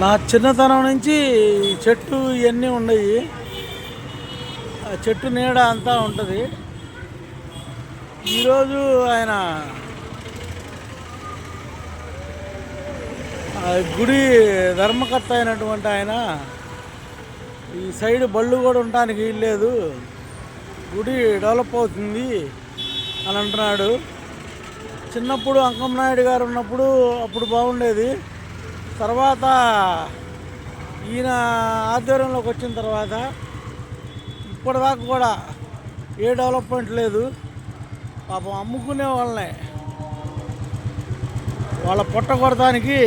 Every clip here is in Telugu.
నా చిన్నతనం నుంచి చెట్టు ఇవన్నీ ఉన్నాయి. ఆ చెట్టు నీడ అంతా ఉంటుంది. ఈరోజు ఆయన గుడి ధర్మకర్త అయినటువంటి ఆయన ఈ సైడ్ బళ్ళు కూడా ఉండడానికి వీల్లేదు, గుడి డెవలప్ అవుతుంది అని అంటున్నాడు. చిన్నప్పుడు అంకమనాయుడు గారు ఉన్నప్పుడు అప్పుడు బాగుండేది. తర్వాత ఈయన ఆధ్వర్యంలోకి వచ్చిన తర్వాత ఇప్పటిదాకా కూడా ఏ డెవలప్మెంట్ లేదు. పాపం అమ్ముకునే వాళ్ళని వాళ్ళ పొట్ట కొడటానికి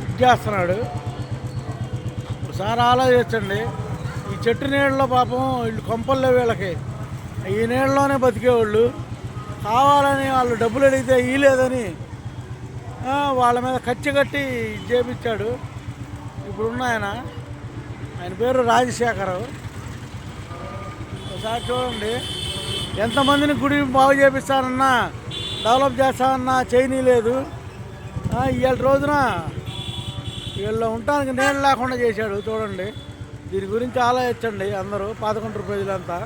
ఇది చేస్తున్నాడు. ఒకసారి ఆలోచించండి. ఈ చెట్టు నీళ్ళలో పాపం వీళ్ళు కొంపల్లో వీళ్ళకి ఈ నీళ్ళలోనే బతికేవాళ్ళు. కావాలని వాళ్ళు డబ్బులు అడిగితే ఇవ్వలేదని వాళ్ళ మీద కచ్చి కట్టి చేపించాడు. ఇప్పుడున్న ఆయన పేరు రాజశేఖర్. ఒకసారి చూడండి, ఎంతమందిని గుడి బాగు చేపిస్తానన్నా డెవలప్ చేస్తానన్నా చేయనీలేదు. ఇవాళ రోజున వీళ్ళు ఉండటానికి నీళ్ళు లేకుండా చేశాడు. చూడండి, దీని గురించి ఆలోచించండి అందరూ 11 ప్రజలంతా.